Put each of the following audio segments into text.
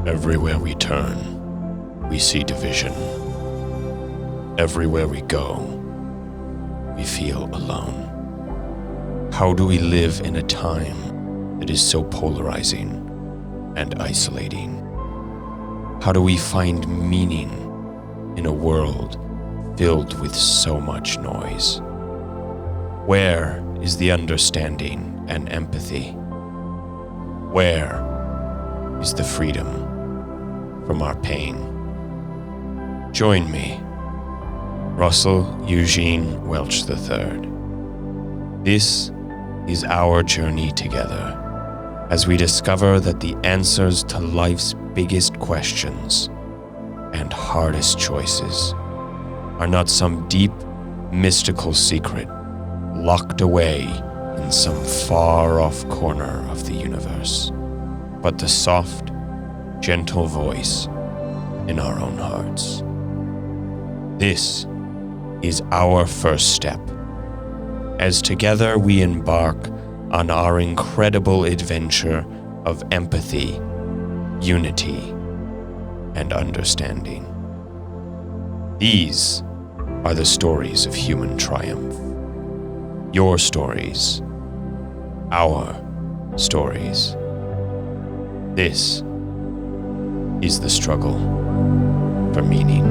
Everywhere we turn, we see division. Everywhere we go, we feel alone. How do we live in a time that is so polarizing and isolating? How do we find meaning in a world filled with so much noise? Where is the understanding and empathy? Where is the freedom from our pain? Join me, Russell Eugene Welch III. This is our journey together as we discover that the answers to life's biggest questions and hardest choices are not some deep, mystical secret locked away in some far-off corner of the universe, but the soft, gentle voice in our own hearts. This is our first step, as together we embark on our incredible adventure of empathy, unity, and understanding. These are the stories of human triumph. Your stories, our stories. This is the struggle for meaning.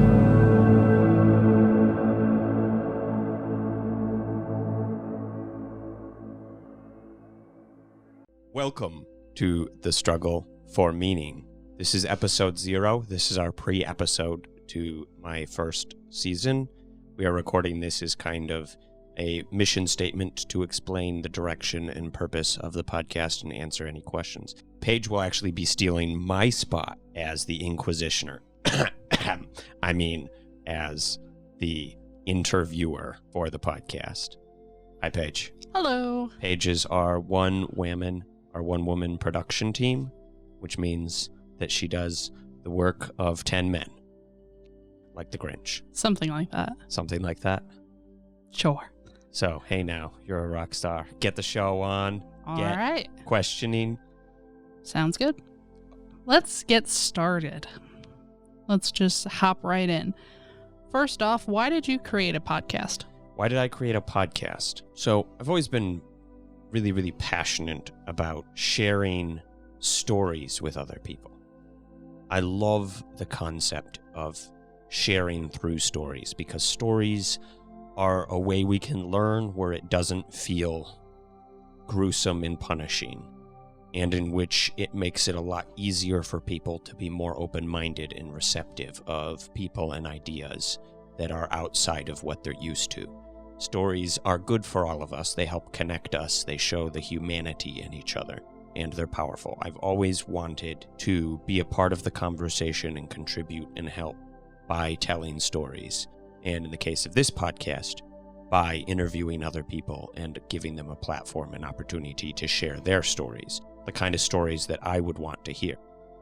Welcome to the struggle for meaning. This is episode 0. This is our pre-episode to my first season. We are recording this as kind of a mission statement to explain the direction and purpose of the podcast and answer any questions. Paige will actually be stealing my spot as the Inquisitioner. I mean, as the interviewer for the podcast. Hi, Paige. Hello. Paige is our one-woman production team, which means that she does the work of 10 men. Like the Grinch. Something like that. Something like that? Sure. So, hey now, you're a rock star. Get the show on. All right. Questioning. Sounds good. Let's get started. Let's just hop right in. First off, why did you create a podcast? Why did I create a podcast? So, I've always been really, really passionate about sharing stories with other people. I love the concept of sharing through stories because stories are a way we can learn where it doesn't feel gruesome and punishing, and in which it makes it a lot easier for people to be more open-minded and receptive of people and ideas that are outside of what they're used to. Stories are good for all of us. They help connect us. They show the humanity in each other, and they're powerful. I've always wanted to be a part of the conversation and contribute and help by telling stories. And in the case of this podcast, by interviewing other people and giving them a platform and opportunity to share their stories, the kind of stories that I would want to hear.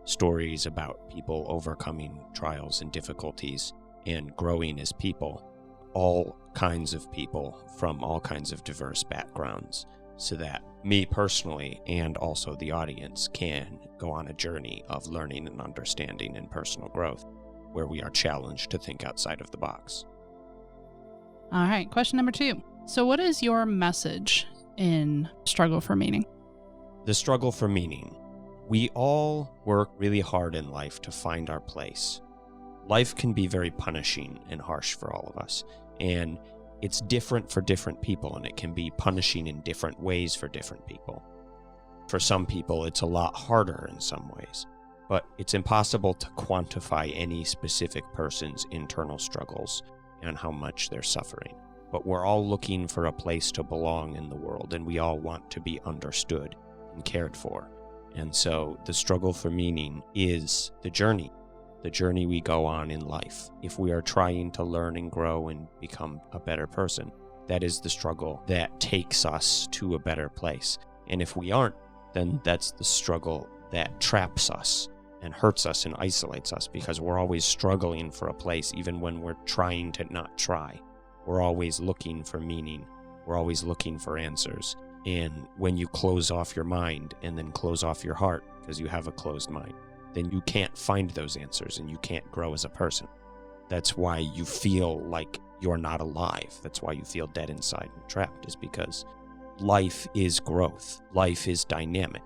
Stories about people overcoming trials and difficulties and growing as people, all kinds of people from all kinds of diverse backgrounds, so that me personally and also the audience can go on a journey of learning and understanding and personal growth, where we are challenged to think outside of the box. All right, question number 2. So what is your message in Struggle for Meaning? The struggle for meaning. We all work really hard in life to find our place. Life can be very punishing and harsh for all of us, and it's different for different people, and it can be punishing in different ways for different people. For some people, it's a lot harder in some ways, but it's impossible to quantify any specific person's internal struggles and how much they're suffering. But we're all looking for a place to belong in the world, and we all want to be understood and cared for. And so the struggle for meaning is the journey we go on in life. If we are trying to learn and grow and become a better person, that is the struggle that takes us to a better place. And if we aren't, then that's the struggle that traps us and hurts us and isolates us, because we're always struggling for a place even when we're trying to not try. We're always looking for meaning. We're always looking for answers. And when you close off your mind and then close off your heart because you have a closed mind, then you can't find those answers and you can't grow as a person. That's why you feel like you're not alive. That's why you feel dead inside and trapped, is because life is growth. Life is dynamic.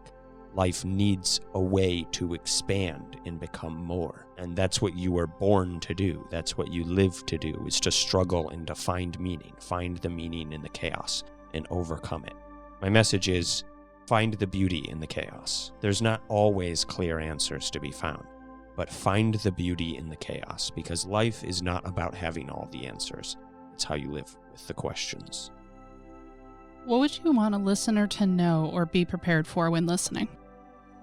Life needs a way to expand and become more. And that's what you were born to do. That's what you live to do, is to struggle and to find meaning. Find the meaning in the chaos and overcome it. My message is, find the beauty in the chaos. There's not always clear answers to be found, but find the beauty in the chaos, because life is not about having all the answers. It's how you live with the questions. What would you want a listener to know or be prepared for when listening?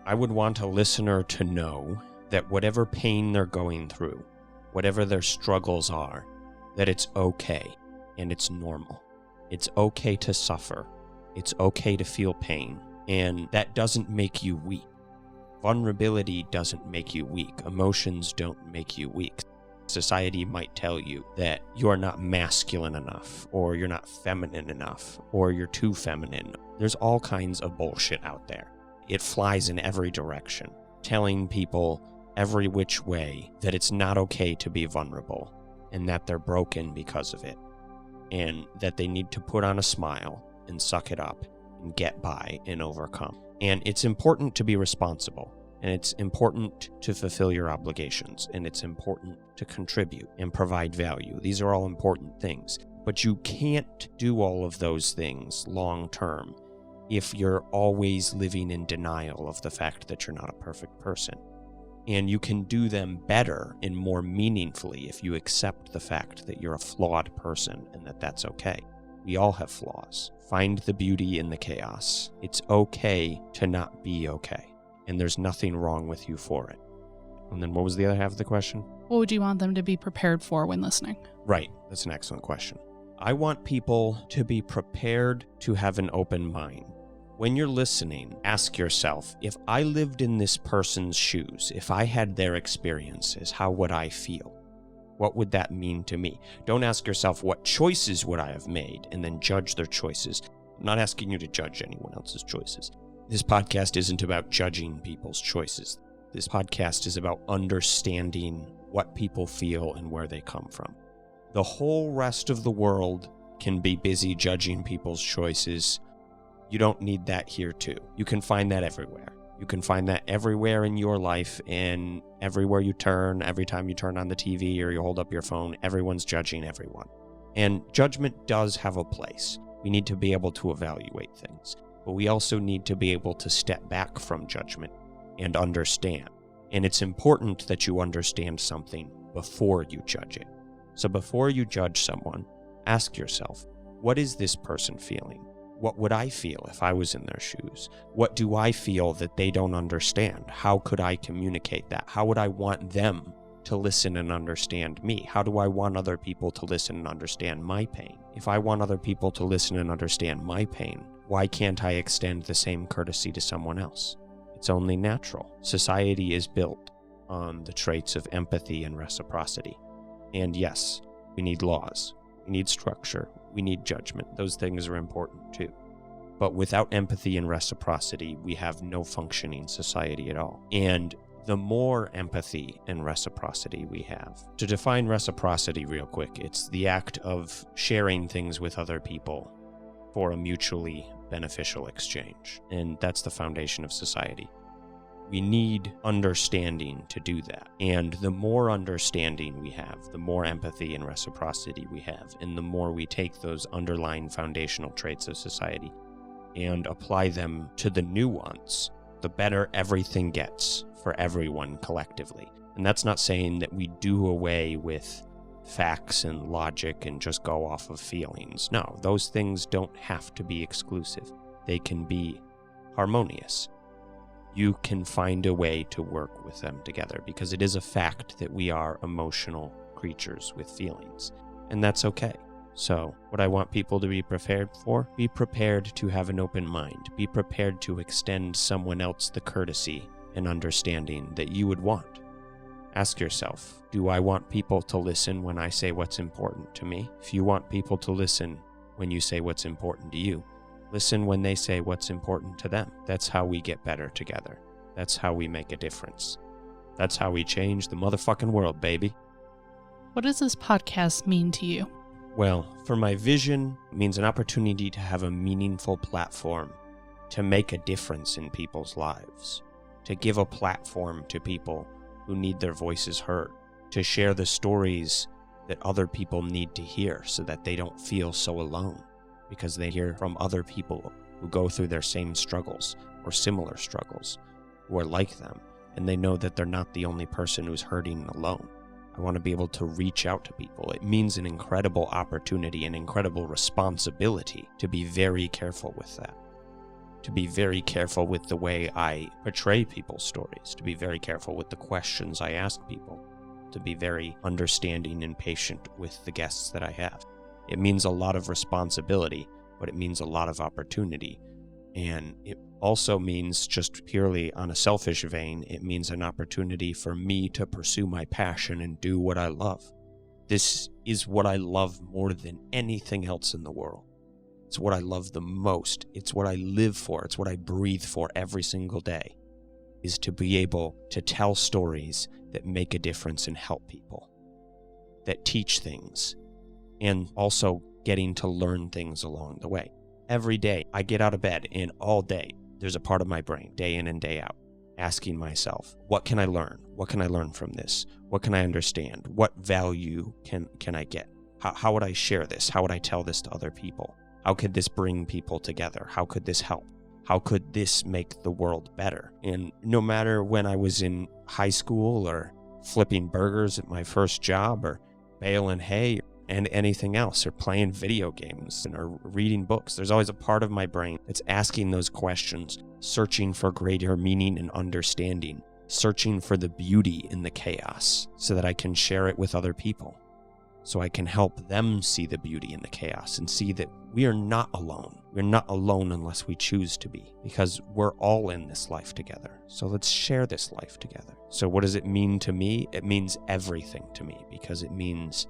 I would want a listener to know that whatever pain they're going through, whatever their struggles are, that it's okay and it's normal. It's okay to suffer. It's okay to feel pain. And that doesn't make you weak. Vulnerability doesn't make you weak. Emotions don't make you weak. Society might tell you that you're not masculine enough, or you're not feminine enough, or you're too feminine. There's all kinds of bullshit out there. It flies in every direction, telling people every which way that it's not okay to be vulnerable, and that they're broken because of it, and that they need to put on a smile and suck it up and get by and overcome. And it's important to be responsible, and it's important to fulfill your obligations, and it's important to contribute and provide value. These are all important things, but you can't do all of those things long term if you're always living in denial of the fact that you're not a perfect person. And you can do them better and more meaningfully if you accept the fact that you're a flawed person and that that's okay. We all have flaws. Find the beauty in the chaos. It's okay to not be okay, and there's nothing wrong with you for it. And then what was the other half of the question? What would you want them to be prepared for when listening? Right, that's an excellent question. I want people to be prepared to have an open mind. When you're listening, ask yourself, if I lived in this person's shoes, if I had their experiences, how would I feel? What would that mean to me? Don't ask yourself, what choices would I have made, and then judge their choices. I'm not asking you to judge anyone else's choices. This podcast isn't about judging people's choices. This podcast is about understanding what people feel and where they come from. The whole rest of the world can be busy judging people's choices. You don't need that here too. You can find that everywhere. You can find that everywhere in your life, and everywhere you turn, every time you turn on the TV or you hold up your phone, everyone's judging everyone. And judgment does have a place. We need to be able to evaluate things, but we also need to be able to step back from judgment and understand. And it's important that you understand something before you judge it. So before you judge someone, ask yourself, what is this person feeling? What would I feel if I was in their shoes? What do I feel that they don't understand? How could I communicate that? How would I want them to listen and understand me? How do I want other people to listen and understand my pain? If I want other people to listen and understand my pain, why can't I extend the same courtesy to someone else? It's only natural. Society is built on the traits of empathy and reciprocity. And yes, we need laws. We need structure. We need judgment. Those things are important too. But without empathy and reciprocity, we have no functioning society at all. And the more empathy and reciprocity we have. To define reciprocity real quick, it's the act of sharing things with other people for a mutually beneficial exchange. And that's the foundation of society. We need understanding to do that. And the more understanding we have, the more empathy and reciprocity we have, and the more we take those underlying foundational traits of society and apply them to the nuance, the better everything gets for everyone collectively. And that's not saying that we do away with facts and logic and just go off of feelings. No, those things don't have to be exclusive. They can be harmonious. You can find a way to work with them together, because it is a fact that we are emotional creatures with feelings, and that's okay. So what I want people to be prepared for, be prepared to have an open mind. Be prepared to extend someone else the courtesy and understanding that you would want. Ask yourself, do I want people to listen when I say what's important to me? If you want people to listen when you say what's important to you, listen when they say what's important to them. That's how we get better together. That's how we make a difference. That's how we change the motherfucking world, baby. What does this podcast mean to you? Well, for my vision, it means an opportunity to have a meaningful platform, to make a difference in people's lives, to give a platform to people who need their voices heard, to share the stories that other people need to hear so that they don't feel so alone, because they hear from other people who go through their same struggles or similar struggles, who are like them, and they know that they're not the only person who's hurting and alone. I want to be able to reach out to people. It means an incredible opportunity, an incredible responsibility to be very careful with that. To be very careful with the way I portray people's stories, to be very careful with the questions I ask people, to be very understanding and patient with the guests that I have. It means a lot of responsibility, but it means a lot of opportunity. And it also means, just purely on a selfish vein, it means an opportunity for me to pursue my passion and do what I love. This is what I love more than anything else in the world. It's what I love the most. It's what I live for. It's what I breathe for every single day, is to be able to tell stories that make a difference and help people, that teach things, and also getting to learn things along the way. Every day I get out of bed, and all day there's a part of my brain, day in and day out, asking myself, what can I learn? What can I learn from this? What can I understand? What value can I get? How would I share this? How would I tell this to other people? How could this bring people together? How could this help? How could this make the world better? And no matter when I was in high school or flipping burgers at my first job or baling hay and anything else, or playing video games or reading books, there's always a part of my brain that's asking those questions, searching for greater meaning and understanding, searching for the beauty in the chaos so that I can share it with other people, so I can help them see the beauty in the chaos and see that we are not alone. We're not alone unless we choose to be, because we're all in this life together. So let's share this life together. So what does it mean to me? It means everything to me, because it means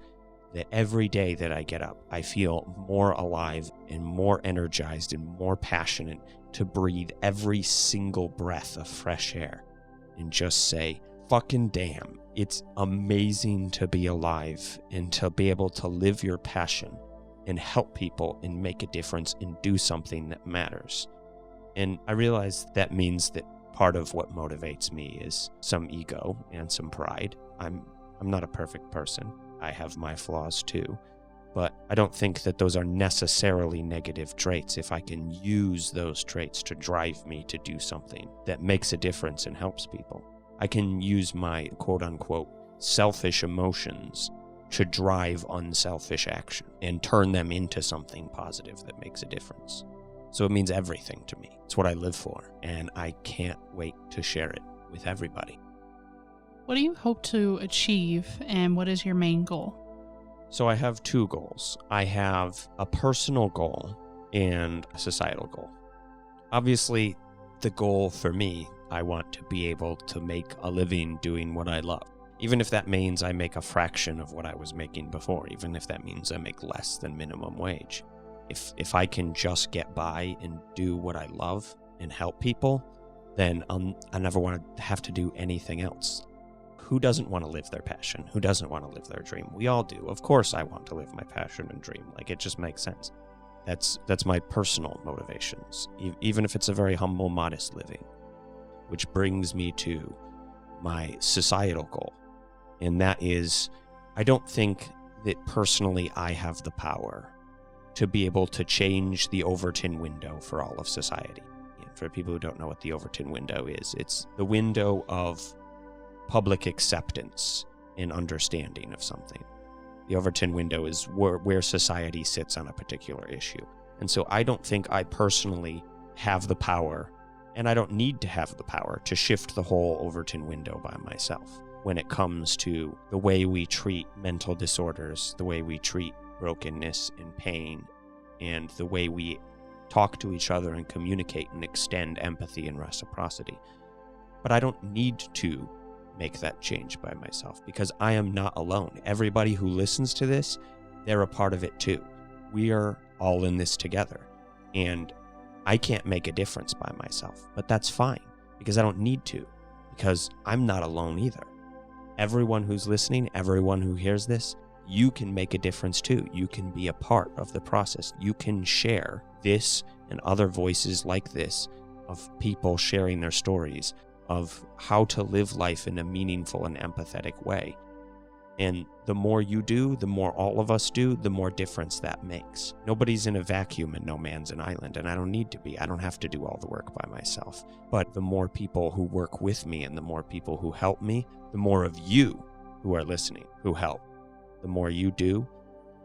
that every day that I get up, I feel more alive and more energized and more passionate to breathe every single breath of fresh air and just say, fucking damn, it's amazing to be alive and to be able to live your passion and help people and make a difference and do something that matters. And I realize that means that part of what motivates me is some ego and some pride. I'm not a perfect person. I have my flaws too, but I don't think that those are necessarily negative traits if I can use those traits to drive me to do something that makes a difference and helps people. I can use my quote-unquote selfish emotions to drive unselfish action and turn them into something positive that makes a difference. So it means everything to me. It's what I live for, and I can't wait to share it with everybody. What do you hope to achieve, and what is your main goal? So I have two goals. I have a personal goal and a societal goal. Obviously, the goal for me, I want to be able to make a living doing what I love. Even if that means I make a fraction of what I was making before, even if that means I make less than minimum wage. If I can just get by and do what I love and help people, then I never want to have to do anything else. Who doesn't want to live their passion? Who doesn't want to live their dream? We all do. Of course I want to live my passion and dream. Like, it just makes sense. That's my personal motivations, even if it's a very humble, modest living. Which brings me to my societal goal. And that is, I don't think that personally I have the power to be able to change the Overton window for all of society. And for people who don't know what the Overton window is, it's the window of public acceptance and understanding of something. The Overton window is where society sits on a particular issue. And so I don't think I personally have the power, and I don't need to have the power, to shift the whole Overton window by myself when it comes to the way we treat mental disorders, the way we treat brokenness and pain, and the way we talk to each other and communicate and extend empathy and reciprocity. But I don't need to make that change by myself, because I am not alone. Everybody who listens to this, they're a part of it too. We are all in this together, and I can't make a difference by myself, but that's fine, because I don't need to, because I'm not alone either. Everyone who's listening, everyone who hears this, you can make a difference too. You can be a part of the process. You can share this and other voices like this of people sharing their stories of how to live life in a meaningful and empathetic way. And the more you do, the more all of us do, the more difference that makes. Nobody's in a vacuum and no man's an island, and I don't need to be. I don't have to do all the work by myself. But the more people who work with me and the more people who help me, the more of you who are listening, who help. The more you do,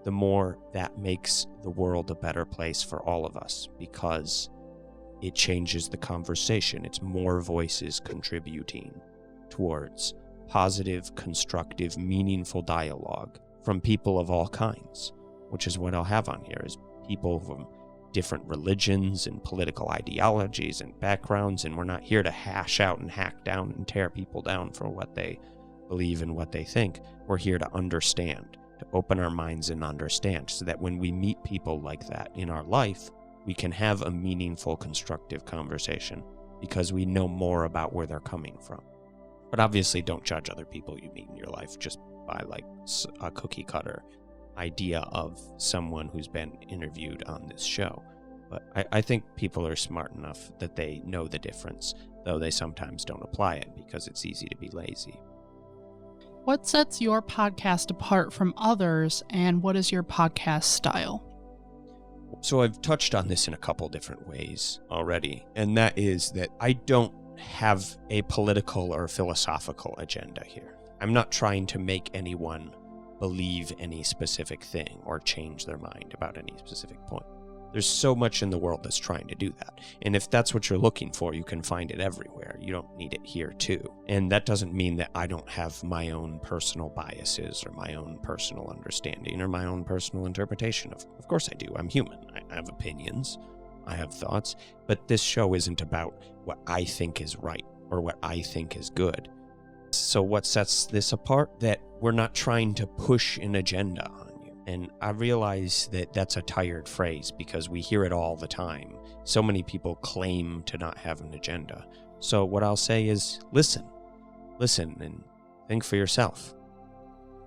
the more that makes the world a better place for all of us, because it changes the conversation. It's more voices contributing towards positive, constructive, meaningful dialogue from people of all kinds, which is what I'll have on here, is people from different religions and political ideologies and backgrounds, and we're not here to hash out and hack down and tear people down for what they believe and what they think. We're here to understand, to open our minds and understand, so that when we meet people like that in our life, we can have a meaningful, constructive conversation because we know more about where they're coming from. But obviously don't judge other people you meet in your life just by like a cookie cutter idea of someone who's been interviewed on this show. But I think people are smart enough that they know the difference, though they sometimes don't apply it because it's easy to be lazy. What sets your podcast apart from others, and what is your podcast style? So I've touched on this in a couple different ways already, and that is that I don't have a political or philosophical agenda here. I'm not trying to make anyone believe any specific thing or change their mind about any specific point. There's so much in the world that's trying to do that. And if that's what you're looking for, you can find it everywhere. You don't need it here too. And that doesn't mean that I don't have my own personal biases or my own personal understanding or my own personal interpretation. Of course I do. I'm human. I have opinions. I have thoughts. But this show isn't about what I think is right or what I think is good. So what sets this apart? That we're not trying to push an agenda on you. And I realize that that's a tired phrase because we hear it all the time. So many people claim to not have an agenda. So what I'll say is listen and think for yourself.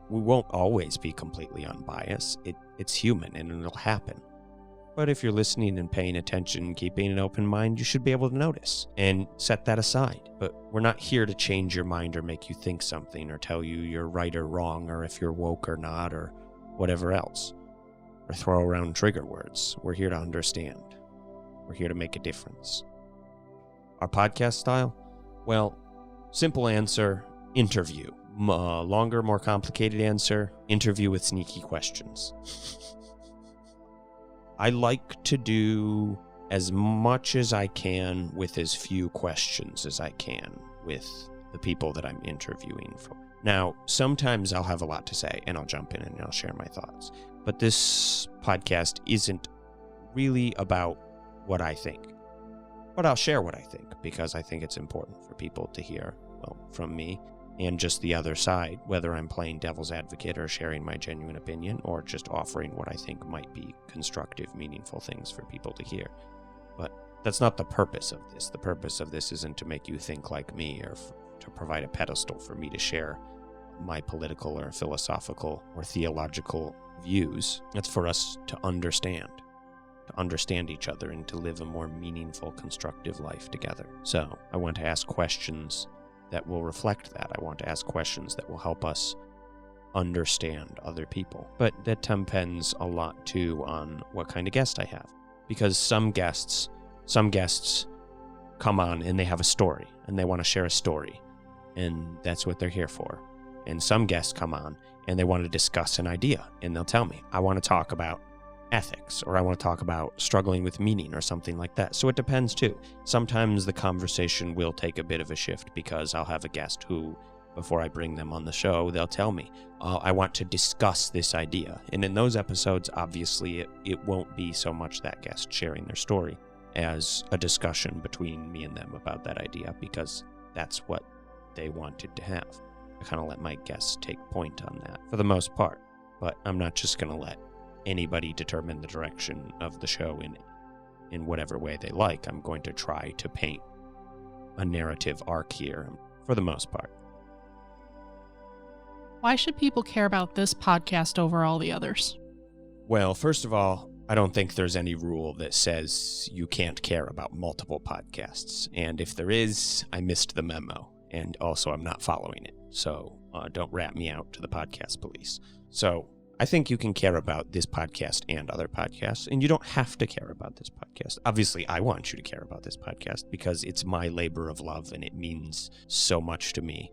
We won't always be completely unbiased. It's human and it'll happen. But if you're listening and paying attention, keeping an open mind, you should be able to notice and set that aside. But we're not here to change your mind or make you think something or tell you you're right or wrong or if you're woke or not or whatever else, or throw around trigger words. We're here to understand. We're here to make a difference. Our podcast style? Well, simple answer, interview. Longer, more complicated answer, interview with sneaky questions. I like to do as much as I can with as few questions as I can with the people that I'm interviewing for. Now, sometimes I'll have a lot to say and I'll jump in and I'll share my thoughts. But this podcast isn't really about what I think. But I'll share what I think because I think it's important for people to hear, well, from me and just the other side, whether I'm playing devil's advocate or sharing my genuine opinion or just offering what I think might be constructive, meaningful things for people to hear. But that's not the purpose of this. The purpose of this isn't to make you think like me or to provide a pedestal for me to share my political or philosophical or theological views. It's for us to understand each other and to live a more meaningful, constructive life together. So I want to ask questions that will reflect that. I want to ask questions that will help us understand other people. But that depends a lot too on what kind of guest I have. Because some guests come on and they have a story and they want to share a story. And that's what they're here for. And some guests come on and they want to discuss an idea and they'll tell me, I want to talk about ethics, or I want to talk about struggling with meaning or something like that. So it depends too. Sometimes the conversation will take a bit of a shift because I'll have a guest who, before I bring them on the show, they'll tell me, I want to discuss this idea. And in those episodes, obviously, it won't be so much that guest sharing their story as a discussion between me and them about that idea because that's what they wanted to have. I kind of let my guests take point on that for the most part, but I'm not just going to let anybody determine the direction of the show in whatever way they like. I'm going to try to paint a narrative arc here. I'm for the most part. Why should people care about this podcast over all the others? Well, first of all, I don't think there's any rule that says you can't care about multiple podcasts. And if there is, I missed the memo. And also, I'm not following it. So don't rat me out to the podcast police. So I think you can care about this podcast and other podcasts. And you don't have to care about this podcast. Obviously, I want you to care about this podcast because it's my labor of love and it means so much to me.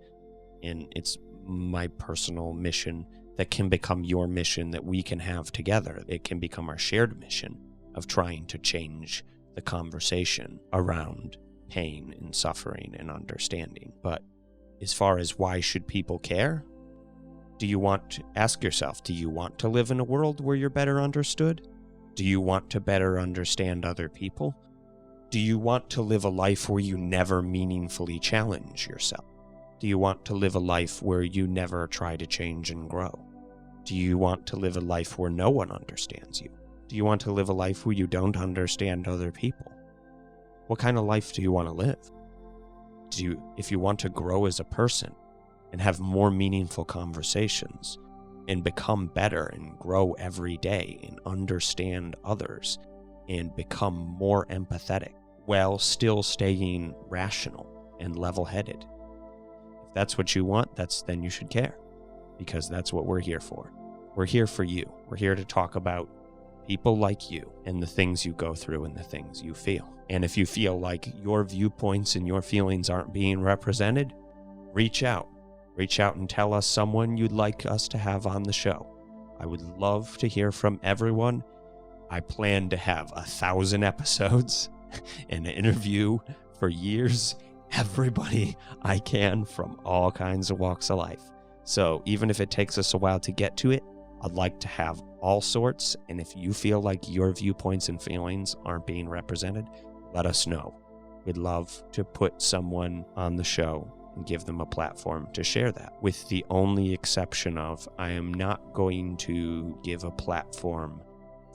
And it's my personal mission that can become your mission that we can have together. It can become our shared mission of trying to change the conversation around pain and suffering and understanding. But as far as why should people care, ask yourself, do you want to live in a world where you're better understood? Do you want to better understand other people? Do you want to live a life where you never meaningfully challenge yourself? Do you want to live a life where you never try to change and grow? Do you want to live a life where no one understands you? Do you want to live a life where you don't understand other people? What kind of life do you want to live? If you want to grow as a person and have more meaningful conversations and become better and grow every day and understand others and become more empathetic while still staying rational and level-headed, if that's what you want, then you should care, because that's what we're here for. We're here for you. We're here to talk about people like you and the things you go through and the things you feel. And if you feel like your viewpoints and your feelings aren't being represented, reach out. Reach out and tell us someone you'd like us to have on the show. I would love to hear from everyone. I plan to have 1,000 episodes and interview for years everybody I can from all kinds of walks of life. So even if it takes us a while to get to it, I'd like to have all sorts. And if you feel like your viewpoints and feelings aren't being represented, let us know. We'd love to put someone on the show and give them a platform to share that, with the only exception of I am not going to give a platform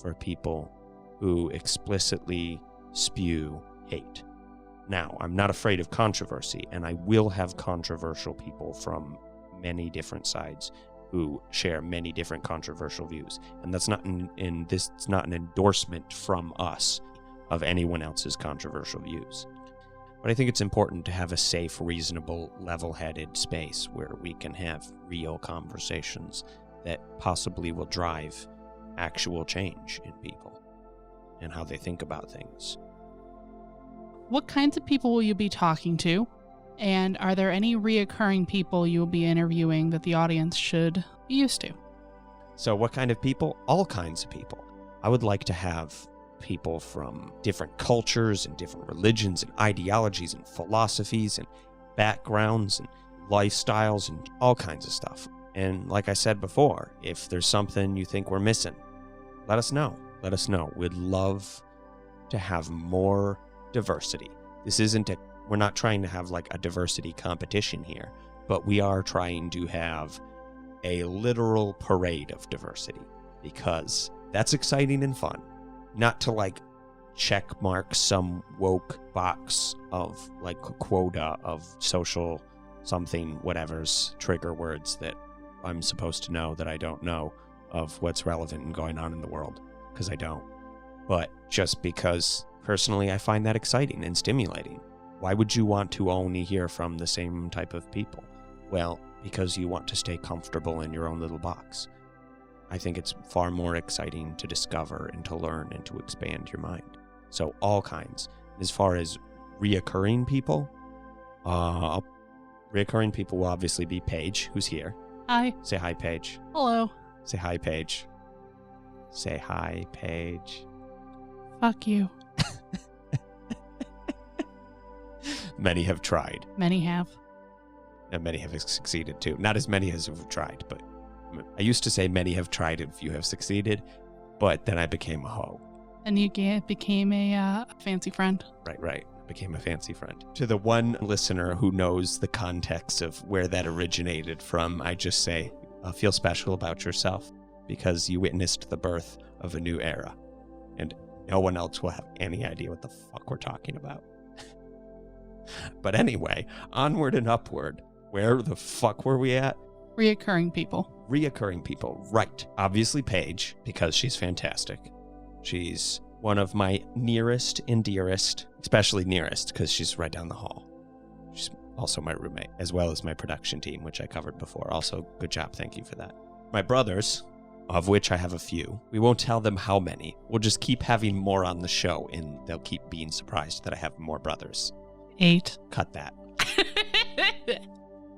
for people who explicitly spew hate. Now, I'm not afraid of controversy, and I will have controversial people from many different sides who share many different controversial views. And that's not it's not an endorsement from us of anyone else's controversial views. But I think it's important to have a safe, reasonable, level-headed space where we can have real conversations that possibly will drive actual change in people and how they think about things. What kinds of people will you be talking to? And are there any reoccurring people you will be interviewing that the audience should be used to? So what kind of people? All kinds of people. I would like to have people from different cultures and different religions and ideologies and philosophies and backgrounds and lifestyles and all kinds of stuff. And like I said before, if there's something you think we're missing, let us know. Let us know. We'd love to have more diversity. We're not trying to have like a diversity competition here, but we are trying to have a literal parade of diversity, because that's exciting and fun. Not to like check mark some woke box of like quota of social something, whatever's trigger words that I'm supposed to know that I don't know of what's relevant and going on in the world, because I don't. But just because personally I find that exciting and stimulating. Why would you want to only hear from the same type of people? Well, because you want to stay comfortable in your own little box. I think it's far more exciting to discover and to learn and to expand your mind. So all kinds. As far as reoccurring people will obviously be Paige, who's here. Hi. Say hi, Paige. Hello. Say hi, Paige. Say hi, Paige. Fuck you. Many have tried. Many have. And many have succeeded too. Not as many as have tried, but I used to say many have tried if you have succeeded, but then I became a hoe. And you became a fancy friend. Right. Became a fancy friend. To the one listener who knows the context of where that originated from, I just say, feel special about yourself because you witnessed the birth of a new era. And no one else will have any idea what the fuck we're talking about. But anyway, onward and upward. Where the fuck were we at? Reoccurring people. Reoccurring people, right. Obviously Paige, because she's fantastic. She's one of my nearest and dearest, especially nearest, because she's right down the hall. She's also my roommate, as well as my production team, which I covered before. Also, good job, thank you for that. My brothers, of which I have a few. We won't tell them how many. We'll just keep having more on the show, and they'll keep being surprised that I have more brothers. 8. Cut that.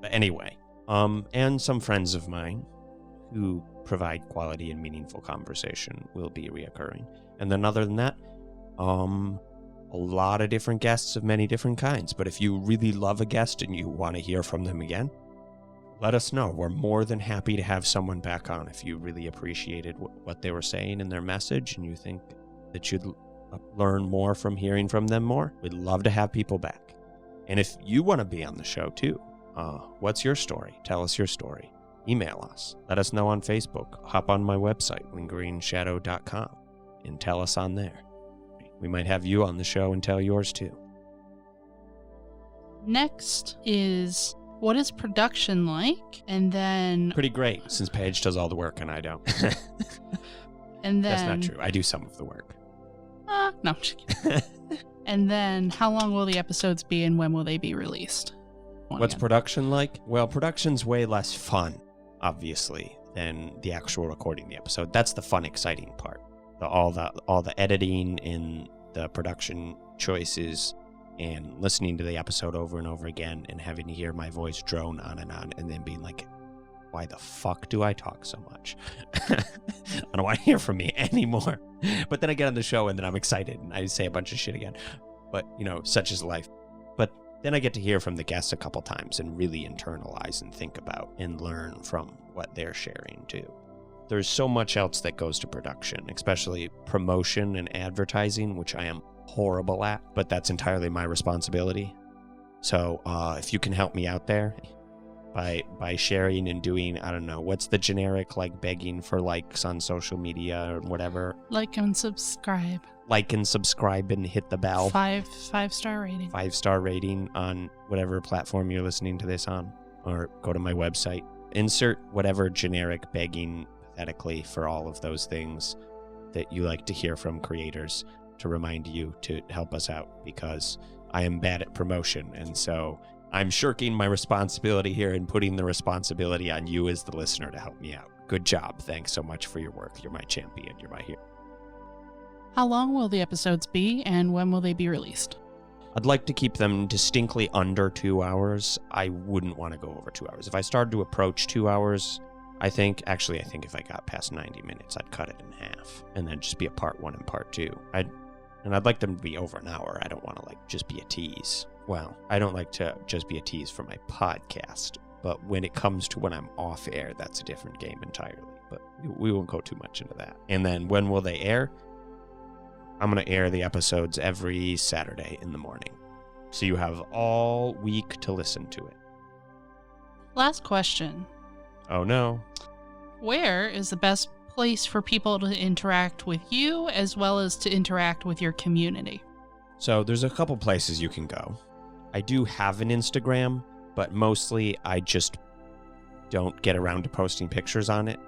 But anyway, and some friends of mine who provide quality and meaningful conversation will be reoccurring. And then other than that, a lot of different guests of many different kinds. But if you really love a guest and you want to hear from them again, let us know. We're more than happy to have someone back on if you really appreciated what they were saying in their message and you think that you'd learn more from hearing from them more. We'd love to have people back. And if you want to be on the show too, what's your story? Tell us your story. Email us. Let us know on Facebook. Hop on my website, lingeringshadow.com, and tell us on there. We might have you on the show and tell yours too. Next is, what is production like? And then... Pretty great, since Paige does all the work and I don't. And then... That's not true. I do some of the work. No, I'm just kidding. And then, how long will the episodes be and when will they be released? What's production like? Well, production's way less fun, obviously, than the actual recording the episode. That's the fun, exciting part. All the editing and the production choices and listening to the episode over and over again and having to hear my voice drone on and then being like, why the fuck do I talk so much? I don't want to hear from me anymore. But then I get on the show and then I'm excited and I say a bunch of shit again. But, such is life. But then I get to hear from the guests a couple times and really internalize and think about and learn from what they're sharing too. There's so much else that goes to production, especially promotion and advertising, which I am horrible at, but that's entirely my responsibility. So if you can help me out there by sharing and doing, I don't know, what's the generic, begging for likes on social media or whatever? Like and subscribe. Like and subscribe and hit the bell. 5-star rating. 5-star rating on whatever platform you're listening to this on. Or go to my website. Insert whatever generic begging pathetically for all of those things that you like to hear from creators to remind you to help us out, because I am bad at promotion, and so I'm shirking my responsibility here and putting the responsibility on you as the listener to help me out. Good job. Thanks so much for your work. You're my champion. You're my hero. How long will the episodes be and when will they be released? I'd like to keep them distinctly under 2 hours. I wouldn't want to go over 2 hours. If I started to approach 2 hours, I think if I got past 90 minutes, I'd cut it in half and then just be a part 1 and part 2. I'd like them to be over an hour. I don't want to just be a tease. Well, I don't like to just be a tease for my podcast, but when it comes to when I'm off air, that's a different game entirely. But we won't go too much into that. And then when will they air? I'm going to air the episodes every Saturday in the morning. So you have all week to listen to it. Last question. Oh no. Where is the best place for people to interact with you as well as to interact with your community? So there's a couple places you can go. I do have an Instagram, but mostly I just don't get around to posting pictures on it.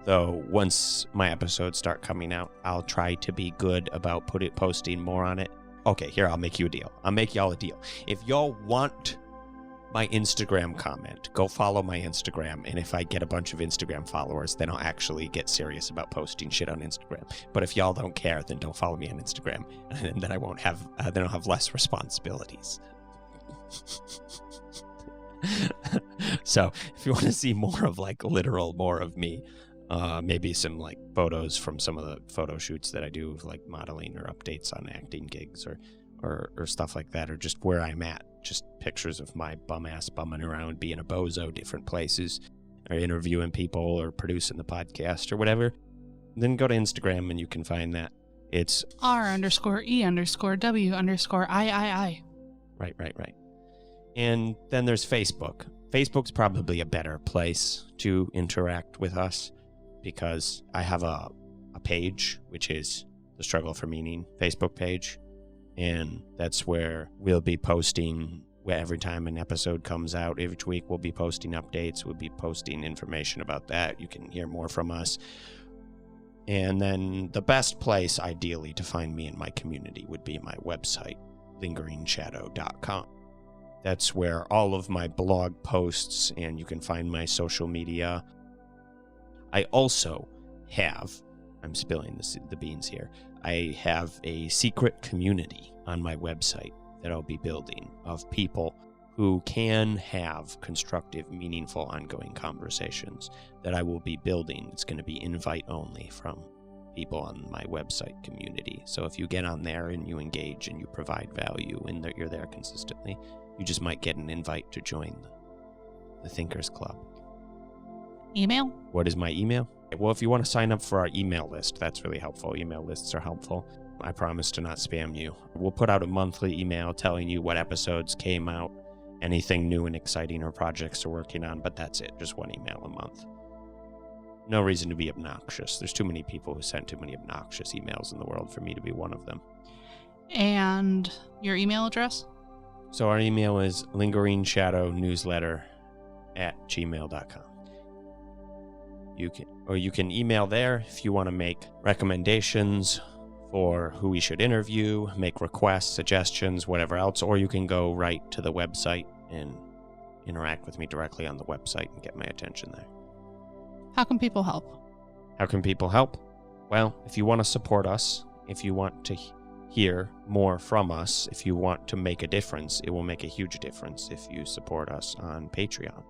Though once my episodes start coming out, I'll try to be good about posting more on it. Okay, here, I'll make you a deal. I'll make y'all a deal. If y'all want my Instagram comment, go follow my Instagram, and if I get a bunch of Instagram followers, then I'll actually get serious about posting shit on Instagram. But if y'all don't care, then don't follow me on Instagram, and then I won't have then I'll have less responsibilities. So if you want to see more of more of me, maybe some photos from some of the photo shoots that I do, modeling or updates on acting gigs or stuff like that, or just where I'm at, just pictures of my bum ass bumming around being a bozo different places, or interviewing people or producing the podcast or whatever, then go to Instagram and you can find that. It's R_E_W_II. Right. And then there's Facebook. Facebook's probably a better place to interact with us, because I have a page, which is the Struggle for Meaning Facebook page. And that's where we'll be posting where every time an episode comes out, each week we'll be posting updates, we'll be posting information about that. You can hear more from us. And then the best place, ideally, to find me and my community would be my website, lingeringshadow.com. That's where all of my blog posts, and you can find my social media. I also have, I'm spilling the beans here, I have a secret community on my website that I'll be building of people who can have constructive, meaningful, ongoing conversations that I will be building. It's going to be invite only from people on my website community. So if you get on there and you engage and you provide value and that you're there consistently, you just might get an invite to join the Thinkers Club. Email? What is my email? Well, if you want to sign up for our email list, that's really helpful. Email lists are helpful. I promise to not spam you. We'll put out a monthly email telling you what episodes came out, anything new and exciting or projects we're working on, but that's it. Just one email a month. No reason to be obnoxious. There's too many people who send too many obnoxious emails in the world for me to be one of them. And your email address? So our email is lingeringshadowNewsletter@gmail.com. You can email there if you want to make recommendations for who we should interview, make requests, suggestions, whatever else, or you can go right to the website and interact with me directly on the website and get my attention there. How can people help? How can people help? Well, if you want to support us, if you want to hear more from us, if you want to make a difference, it will make a huge difference if you support us on Patreon.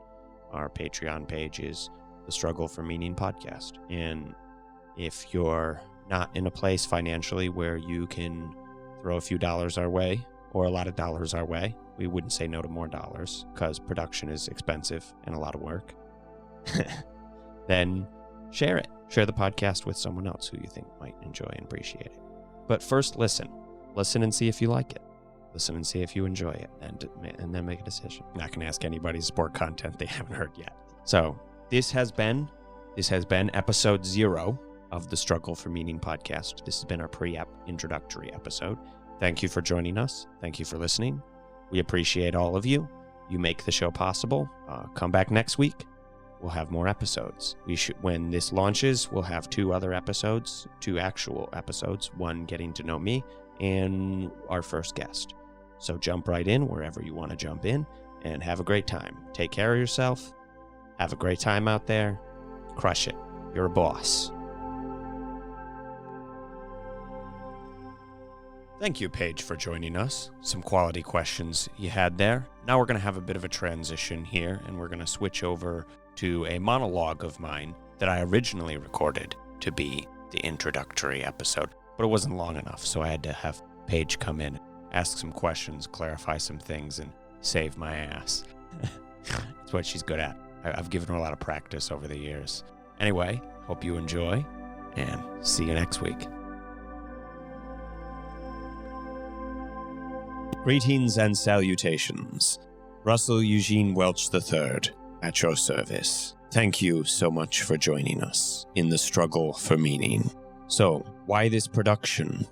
Our Patreon page is The Struggle for Meaning Podcast. And if you're not in a place financially where you can throw a few dollars our way or a lot of dollars our way, we wouldn't say no to more dollars because production is expensive and a lot of work, then share it. Share the podcast with someone else who you think might enjoy and appreciate it. But first, listen. Listen and see if you like it. Listen and see if you enjoy it, and then make a decision. I'm not going to ask anybody to support content they haven't heard yet. So this has been episode 0 of the Struggle for Meaning podcast. This has been our introductory episode. Thank you for joining us. Thank you for listening. We appreciate all of you. You make the show possible. Come back next week. We'll have more episodes. When this launches, we'll have 2 other episodes, 2 actual episodes, one getting to know me and our first guest. So jump right in wherever you want to jump in and have a great time. Take care of yourself. Have a great time out there. Crush it. You're a boss. Thank you, Paige, for joining us. Some quality questions you had there. Now we're going to have a bit of a transition here, and we're going to switch over to a monologue of mine that I originally recorded to be the introductory episode, but it wasn't long enough, so I had to have Paige come in, ask some questions, clarify some things, and save my ass. It's what she's good at. I've given her a lot of practice over the years. Anyway, hope you enjoy, and see you next week. Greetings and salutations. Russell Eugene Welch III, at your service. Thank you so much for joining us in the struggle for meaning. So, why this production?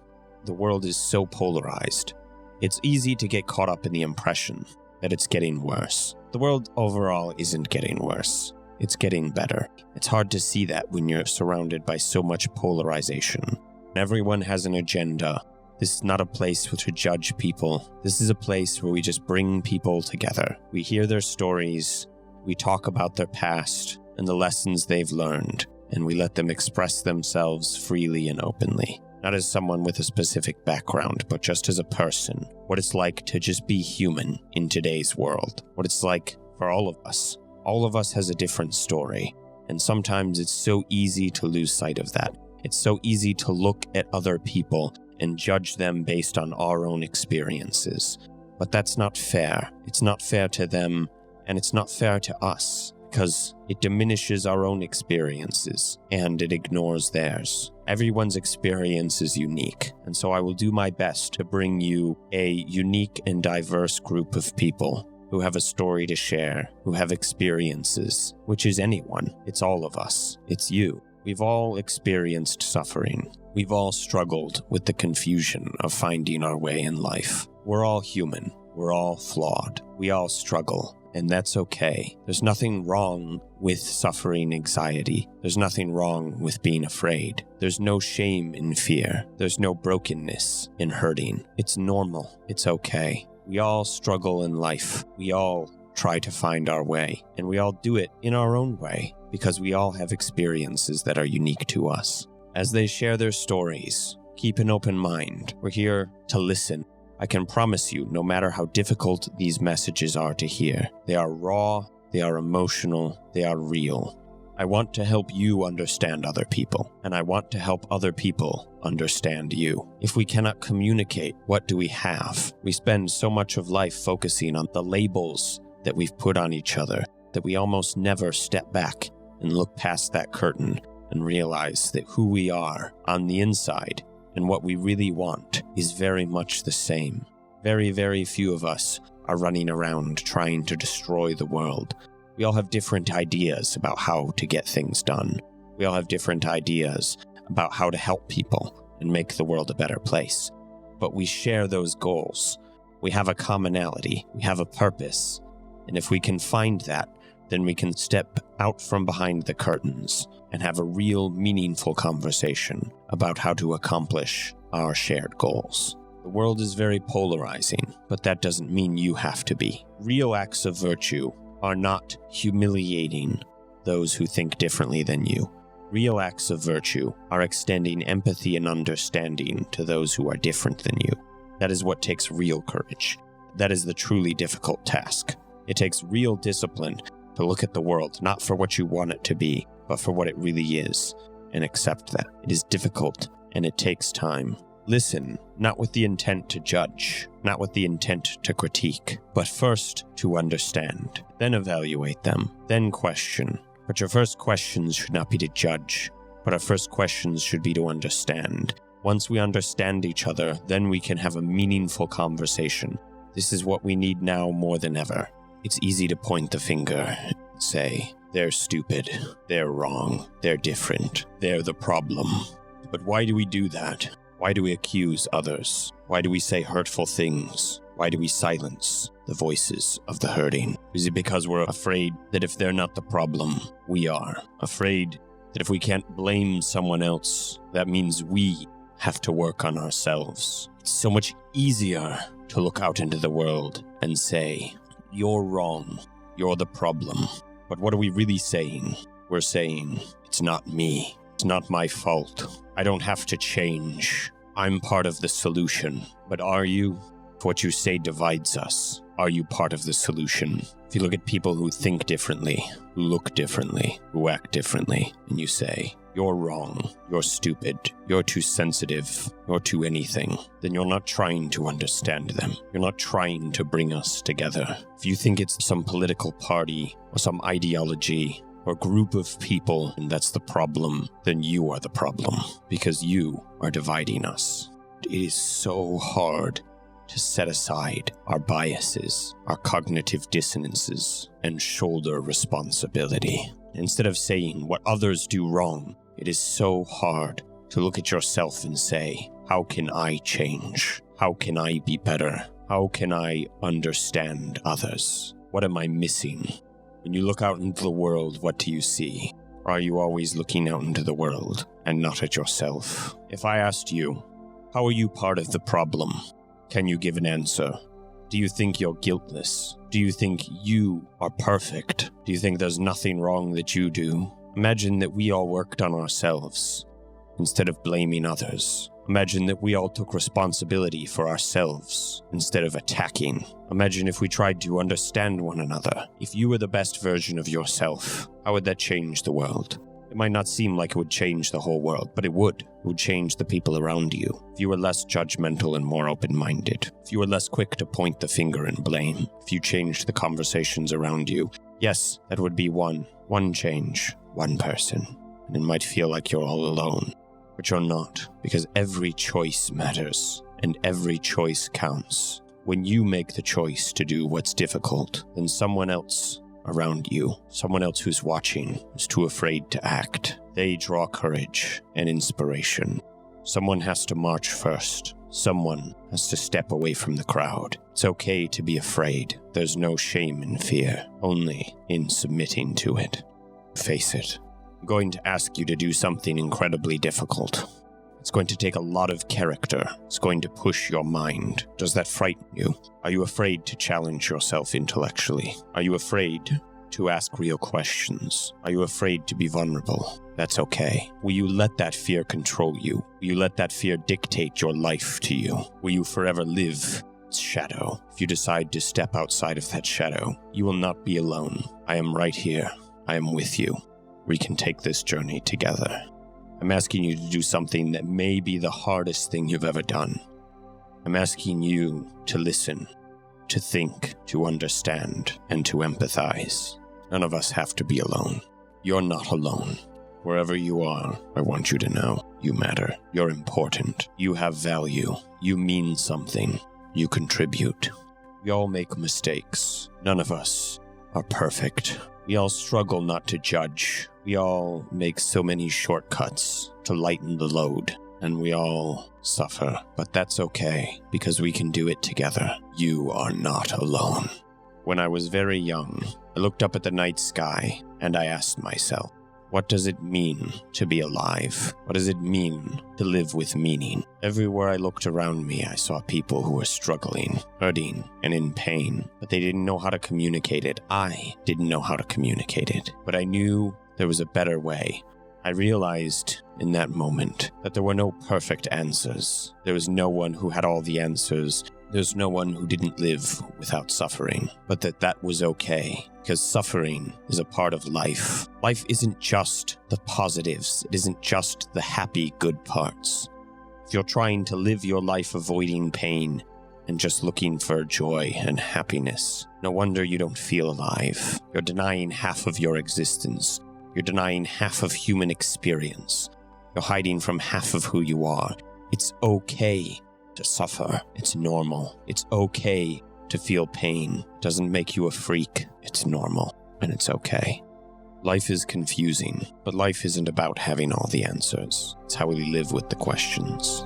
The world is so polarized. It's easy to get caught up in the impression that it's getting worse. The world overall isn't getting worse. It's getting better. It's hard to see that when you're surrounded by so much polarization. Everyone has an agenda. This is not a place to judge people. This is a place where we just bring people together. We hear their stories. We talk about their past and the lessons they've learned, and we let them express themselves freely and openly. Not as someone with a specific background, but just as a person. What it's like to just be human in today's world. What it's like for all of us. All of us has a different story, and sometimes it's so easy to lose sight of that. It's so easy to look at other people and judge them based on our own experiences. But that's not fair. It's not fair to them, and it's not fair to us, because it diminishes our own experiences, and it ignores theirs. Everyone's experience is unique, and so I will do my best to bring you a unique and diverse group of people who have a story to share, who have experiences, which is anyone. It's all of us. It's you. We've all experienced suffering. We've all struggled with the confusion of finding our way in life. We're all human. We're all flawed. We all struggle. And that's okay. There's nothing wrong with suffering anxiety. There's nothing wrong with being afraid. There's no shame in fear. There's no brokenness in hurting. It's normal. It's okay. We all struggle in life. We all try to find our way. And we all do it in our own way because we all have experiences that are unique to us. As they share their stories, keep an open mind. We're here to listen. I can promise you, no matter how difficult these messages are to hear, they are raw, they are emotional, they are real. I want to help you understand other people, and I want to help other people understand you. If we cannot communicate, what do we have? We spend so much of life focusing on the labels that we've put on each other that we almost never step back and look past that curtain and realize that who we are on the inside and what we really want is very much the same. Very, very few of us are running around trying to destroy the world. We all have different ideas about how to get things done. We all have different ideas about how to help people and make the world a better place. But we share those goals. We have a commonality. We have a purpose. And if we can find that, then we can step out from behind the curtains and have a real meaningful conversation about how to accomplish our shared goals. The world is very polarizing, but that doesn't mean you have to be. Real acts of virtue are not humiliating those who think differently than you. Real acts of virtue are extending empathy and understanding to those who are different than you. That is what takes real courage. That is the truly difficult task. It takes real discipline to look at the world, not for what you want it to be, but for what it really is, and accept that. It is difficult, and it takes time. Listen, not with the intent to judge, not with the intent to critique, but first to understand. Then evaluate them, then question. But your first questions should not be to judge, but our first questions should be to understand. Once we understand each other, then we can have a meaningful conversation. This is what we need now more than ever. It's easy to point the finger and say, they're stupid, they're wrong, they're different, they're the problem. But why do we do that? Why do we accuse others? Why do we say hurtful things? Why do we silence the voices of the hurting? Is it because we're afraid that if they're not the problem, we are? Afraid that if we can't blame someone else, that means we have to work on ourselves. It's so much easier to look out into the world and say, you're wrong, you're the problem. But what are we really saying? We're saying, it's not me. It's not my fault. I don't have to change. I'm part of the solution. But are you? If what you say divides us, are you part of the solution? If you look at people who think differently, who look differently, who act differently, and you say, you're wrong, you're stupid, you're too sensitive, you're too anything, then you're not trying to understand them. You're not trying to bring us together. If you think it's some political party or some ideology or group of people and that's the problem, then you are the problem because you are dividing us. It is so hard to set aside our biases, our cognitive dissonances, and shoulder responsibility. Instead of saying what others do wrong, it is so hard to look at yourself and say, how can I change? How can I be better? How can I understand others? What am I missing? When you look out into the world, what do you see? Or are you always looking out into the world and not at yourself? If I asked you, how are you part of the problem? Can you give an answer? Do you think you're guiltless? Do you think you are perfect? Do you think there's nothing wrong that you do? Imagine that we all worked on ourselves instead of blaming others. Imagine that we all took responsibility for ourselves instead of attacking. Imagine if we tried to understand one another. If you were the best version of yourself, how would that change the world? It might not seem like it would change the whole world, but it would. It would change the people around you. If you were less judgmental and more open-minded. If you were less quick to point the finger and blame. If you changed the conversations around you. Yes, that would be one change, one person. And it might feel like you're all alone. But you're not, because every choice matters, and every choice counts. When you make the choice to do what's difficult, then someone else around you, someone else who's watching, is too afraid to act. They draw courage and inspiration. Someone has to march first. someone has to step away from the crowd. It's okay to be afraid. There's no shame in fear, only in submitting to it. Face it. I'm going to ask you to do something incredibly difficult. It's going to take a lot of character. It's going to push your mind. Does that frighten you? Are you afraid to challenge yourself intellectually? Are you afraid to ask real questions? Are you afraid to be vulnerable? That's okay. Will you let that fear control you? Will you let that fear dictate your life to you? Will you forever live its shadow? If you decide to step outside of that shadow, you will not be alone. I am right here. I am with you. We can take this journey together. I'm asking you to do something that may be the hardest thing you've ever done. I'm asking you to listen, to think, to understand, and to empathize. None of us have to be alone. You're not alone. Wherever you are, I want you to know you matter. You're important. You have value. You mean something. You contribute. We all make mistakes. None of us are perfect. We all struggle not to judge. We all make so many shortcuts to lighten the load, and we all suffer. But that's okay, because we can do it together. You are not alone. When I was very young, I looked up at the night sky, and I asked myself, what does it mean to be alive? What does it mean to live with meaning? Everywhere I looked around me, I saw people who were struggling, hurting, and in pain, but they didn't know how to communicate it. I didn't know how to communicate it, but I knew there was a better way. I realized in that moment that there were no perfect answers. There was no one who had all the answers. There's no one who didn't live without suffering, but that was okay, because suffering is a part of life. Life isn't just the positives. It isn't just the happy, good parts. If you're trying to live your life avoiding pain and just looking for joy and happiness, no wonder you don't feel alive. You're denying half of your existence. You're denying half of human experience. You're hiding from half of who you are. It's okay to suffer. It's normal. It's okay to feel pain. It doesn't make you a freak. It's normal, and it's okay. Life is confusing, but life isn't about having all the answers. It's how we live with the questions.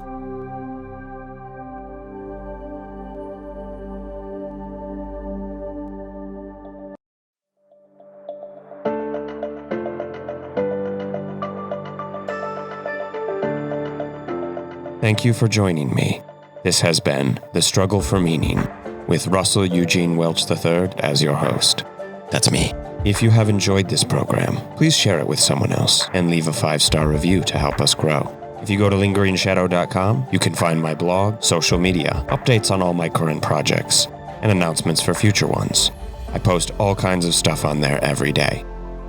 Thank you for joining me. This has been The Struggle for Meaning, with Russell Eugene Welch III as your host. That's me. If you have enjoyed this program, please share it with someone else and leave a 5-star review to help us grow. If you go to lingeringshadow.com, you can find my blog, social media, updates on all my current projects, and announcements for future ones. I post all kinds of stuff on there every day.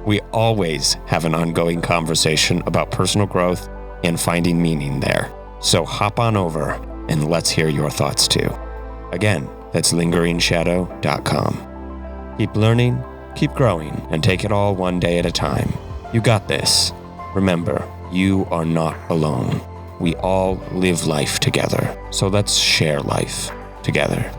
We always have an ongoing conversation about personal growth and finding meaning there. So hop on over and let's hear your thoughts too. Again, that's lingeringshadow.com. Keep learning, keep growing, and take it all one day at a time. You got this. Remember, you are not alone. We all live life together. So let's share life together.